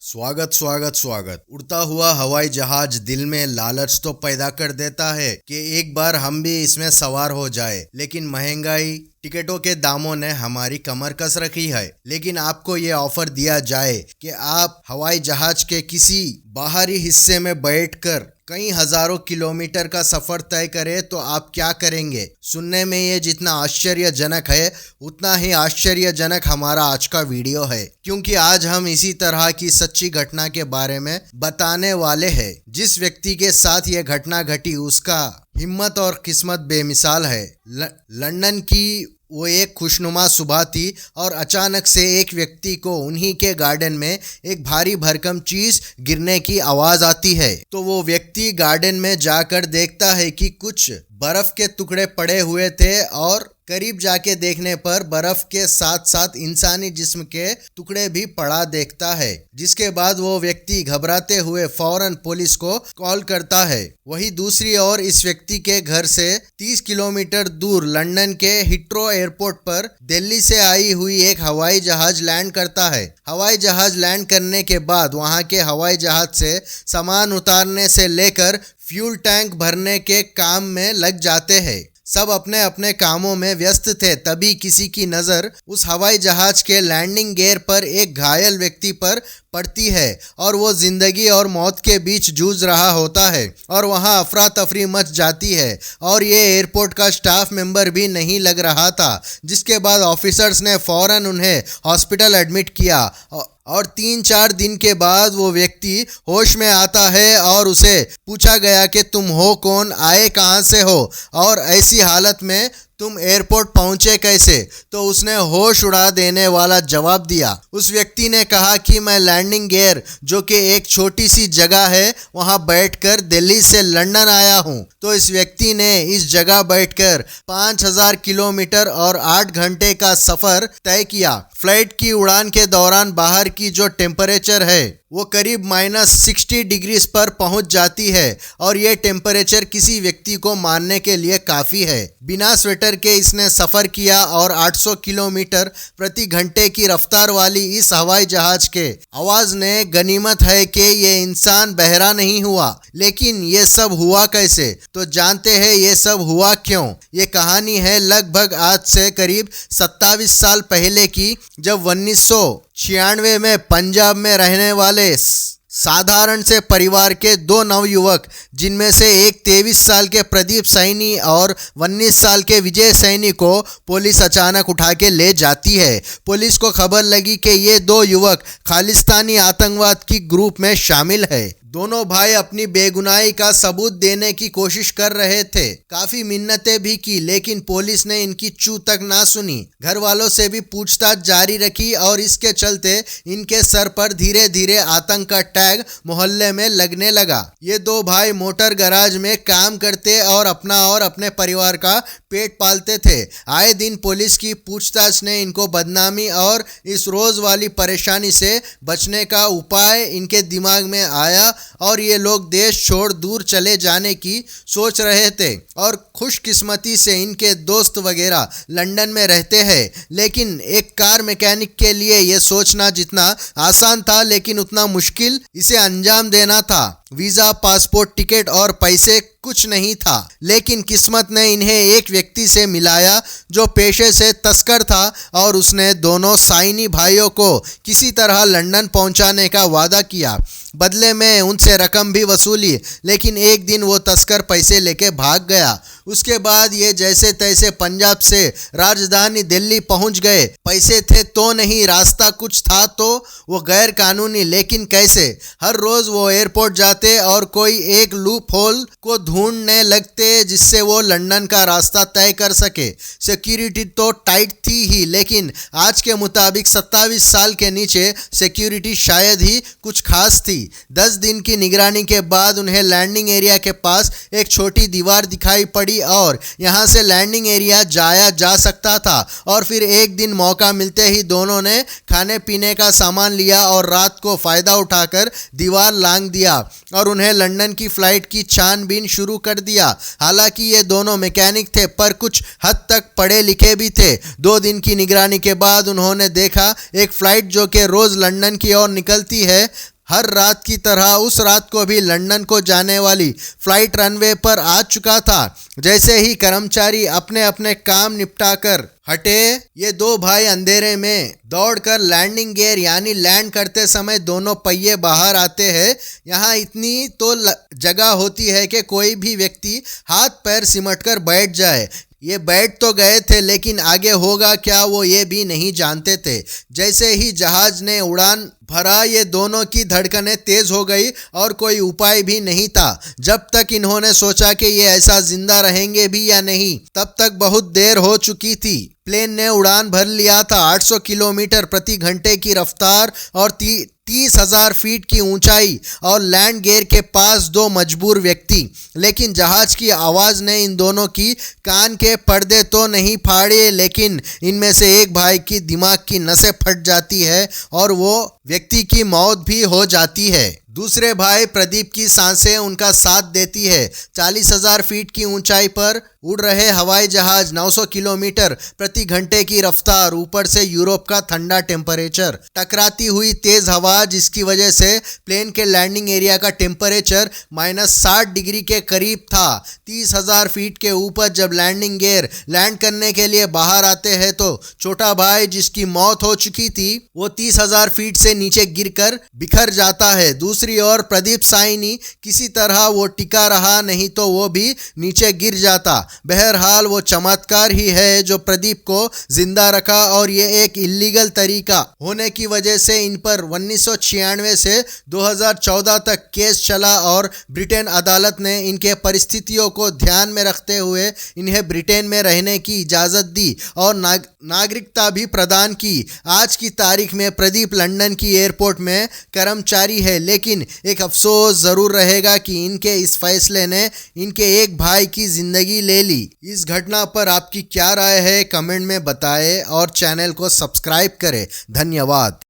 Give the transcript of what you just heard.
स्वागत स्वागत स्वागत। उड़ता हुआ हवाई जहाज दिल में लालच तो पैदा कर देता है कि एक बार हम भी इसमें सवार हो जाए, लेकिन महंगाई, टिकटों के दामों ने हमारी कमर कस रखी है। लेकिन आपको ये ऑफर दिया जाए कि आप हवाई जहाज के किसी बाहरी हिस्से में बैठकर कई हजारों किलोमीटर का सफर तय करें तो आप क्या करेंगे? सुनने में ये जितना आश्चर्यजनक है उतना ही आश्चर्यजनक हमारा आज का वीडियो है, क्योंकि आज हम इसी तरह की सच्ची घटना के बारे में बताने वाले हैं। जिस व्यक्ति के साथ ये घटना घटी उसका हिम्मत और किस्मत बेमिसाल है। लंदन की वो एक खुशनुमा सुबह थी और अचानक से एक व्यक्ति को उन्हीं के गार्डन में एक भारी भरकम चीज गिरने की आवाज आती है। तो वो व्यक्ति गार्डन में जाकर देखता है कि कुछ बर्फ के टुकड़े पड़े हुए थे और करीब जाके देखने पर बर्फ के साथ साथ इंसानी जिस्म के टुकड़े भी पड़ा देखता है। जिसके बाद वो व्यक्ति घबराते हुए फौरन पुलिस को कॉल करता है। वहीं दूसरी ओर इस व्यक्ति के घर से 30 किलोमीटर दूर लंदन के हीथ्रो एयरपोर्ट पर दिल्ली से आई हुई एक हवाई जहाज लैंड करता है। हवाई जहाज लैंड करने के बाद वहां के हवाई जहाज से सामान उतारने से लेकर फ्यूल टैंक भरने के काम में लग जाते हैं। सब अपने अपने कामों में व्यस्त थे, तभी किसी की नज़र उस हवाई जहाज के लैंडिंग गियर पर एक घायल व्यक्ति पर पड़ती है और वो जिंदगी और मौत के बीच जूझ रहा होता है और वहाँ अफरा तफरी मच जाती है और ये एयरपोर्ट का स्टाफ मेंबर भी नहीं लग रहा था। जिसके बाद ऑफिसर्स ने फौरन उन्हें हॉस्पिटल एडमिट किया और 3-4 दिन के बाद वो व्यक्ति होश में आता है और उसे पूछा गया कि तुम हो कौन, आए कहाँ से हो और ऐसी हालत में तुम एयरपोर्ट पहुंचे कैसे? तो उसने होश उड़ा देने वाला जवाब दिया। उस व्यक्ति ने कहा कि मैं लैंडिंग गियर, जो कि एक छोटी सी जगह है, वहां बैठकर दिल्ली से लंदन आया हूं। तो इस व्यक्ति ने इस जगह बैठकर 5000 किलोमीटर और 8 घंटे का सफर तय किया। फ्लाइट की उड़ान के दौरान बाहर की जो टेम्परेचर है वो करीब -60 डिग्रीज पर पहुंच जाती है और ये टेम्परेचर किसी व्यक्ति को मारने के लिए काफ़ी है। बिना स्वेटर के इसने सफ़र किया और 800 किलोमीटर प्रति घंटे की रफ्तार वाली इस हवाई जहाज के आवाज़ ने गनीमत है कि ये इंसान बहरा नहीं हुआ। लेकिन ये सब हुआ कैसे? तो जानते हैं ये सब हुआ क्यों। ये कहानी है लगभग आज से करीब 27 साल पहले की, जब 1996 में पंजाब में रहने वाले साधारण से परिवार के 2 नवयुवक, जिनमें से एक 23 साल के प्रदीप सैनी और 19 साल के विजय सैनी को पुलिस अचानक उठा के ले जाती है। पुलिस को खबर लगी कि ये 2 युवक खालिस्तानी आतंकवाद की ग्रुप में शामिल है। दोनों भाई अपनी बेगुनाही का सबूत देने की कोशिश कर रहे थे। काफी मिन्नतें भी की, लेकिन पुलिस ने इनकी चू तक ना सुनी। घर वालों से भी पूछताछ जारी रखी और इसके चलते इनके सर पर धीरे धीरे आतंक का टैग मोहल्ले में लगने लगा। ये 2 भाई मोटर गैराज में काम करते और अपना और अपने परिवार का पेट पालते थे। आए दिन पुलिस की पूछताछ ने इनको बदनामी और इस रोज वाली परेशानी से बचने का उपाय इनके दिमाग में आया और ये लोग देश छोड़ दूर चले जाने की सोच रहे थे। और खुशकिस्मती से इनके दोस्त वगैरह लंदन में रहते हैं। लेकिन एक कार मैकेनिक के लिए ये सोचना जितना आसान था, लेकिन उतना मुश्किल इसे अंजाम देना था। वीज़ा, पासपोर्ट, टिकट और पैसे कुछ नहीं था, लेकिन किस्मत ने इन्हें एक व्यक्ति से मिलाया जो पेशे से तस्कर था और उसने दोनों साइनी भाइयों को किसी तरह लंदन पहुंचाने का वादा किया। बदले में उनसे रकम भी वसूली, लेकिन एक दिन वो तस्कर पैसे लेके भाग गया। उसके बाद ये जैसे तैसे पंजाब से राजधानी दिल्ली पहुंच गए। पैसे थे तो नहीं, रास्ता कुछ था तो वो गैर कानूनी, लेकिन कैसे? हर रोज वो एयरपोर्ट जाते और कोई एक लूप होल को ढूंढने लगते जिससे वो लंदन का रास्ता तय कर सके। सिक्योरिटी तो टाइट थी ही, लेकिन आज के मुताबिक 27 साल के नीचे सिक्योरिटी शायद ही कुछ खास थी। 10 दिन की निगरानी के बाद उन्हें लैंडिंग एरिया के पास एक छोटी दीवार दिखाई पड़ी और यहाँ से लैंडिंग एरिया जाया जा सकता था। और फिर एक दिन मौका मिलते ही दोनों ने खाने पीने का सामान लिया और रात को फ़ायदा उठाकर दीवार लांघ दिया और उन्हें लंदन की फ़्लाइट की छानबीन शुरू कर दिया। हालांकि ये दोनों मैकेनिक थे पर कुछ हद तक पढ़े लिखे भी थे। 2 दिन की निगरानी के बाद उन्होंने देखा एक फ़्लाइट जो कि रोज़ लंदन की ओर निकलती है हर रात की तरह उस रात को भी लंदन को जाने वाली फ्लाइट रनवे पर आ चुका था। जैसे ही कर्मचारी अपने अपने काम निपटाकर हटे, ये दो भाई अंधेरे में दौड़कर लैंडिंग गियर यानी लैंड करते समय दोनों पहिए बाहर आते हैं। यहाँ इतनी तो जगह होती है कि कोई भी व्यक्ति हाथ पैर सिमटकर बैठ जाए। ये बैठ तो गए थे, लेकिन आगे होगा क्या वो ये भी नहीं जानते थे। जैसे ही जहाज ने उड़ान भरा, ये दोनों की धड़कनें तेज हो गई और कोई उपाय भी नहीं था। जब तक इन्होंने सोचा कि ये ऐसा जिंदा रहेंगे भी या नहीं, तब तक बहुत देर हो चुकी थी। प्लेन ने उड़ान भर लिया था 800 किलोमीटर प्रति घंटे की रफ्तार और 30,000 फीट की ऊंचाई और लैंड गियर के पास दो मजबूर व्यक्ति। लेकिन जहाज की आवाज़ ने इन दोनों की कान के पर्दे तो नहीं फाड़े, लेकिन इनमें से एक भाई की दिमाग की नसें फट जाती है और वो व्यक्ति की मौत भी हो जाती है। दूसरे भाई प्रदीप की सांसें उनका साथ देती है। 40,000 फीट की ऊंचाई पर उड़ रहे हवाई जहाज, 900 किलोमीटर प्रति घंटे की रफ्तार, ऊपर से यूरोप का ठंडा टेम्परेचर, टकराती हुई तेज हवा जिसकी वजह से प्लेन के लैंडिंग एरिया का टेम्परेचर -60 डिग्री के करीब था। 30,000 फीट के ऊपर जब लैंडिंग गियर लैंड करने के लिए बाहर आते हैं तो छोटा भाई जिसकी मौत हो चुकी थी वो 30,000 फीट से नीचे गिरकर बिखर जाता है। दूसरी ओर प्रदीप साइनी किसी तरह वो टिका रहा, नहीं तो वो भी नीचे गिर जाता। बहरहाल वो चमत्कार ही है जो प्रदीप को जिंदा रखा और ये एक इलीगल तरीका होने की वजह से इन पर 1996 से 2014 तक केस चला और ब्रिटेन अदालत ने इनके परिस्थितियों को ध्यान में रखते हुए इन्हें ब्रिटेन में रहने की इजाज़त दी और नागरिकता भी प्रदान की। आज की तारीख में प्रदीप लंदन की एयरपोर्ट में कर्मचारी है, लेकिन एक अफसोस ज़रूर रहेगा कि इनके इस फैसले ने इनके एक भाई की ज़िंदगी ले ली। इस घटना पर आपकी क्या राय है, कमेंट में बताएं और चैनल को सब्सक्राइब करें। धन्यवाद।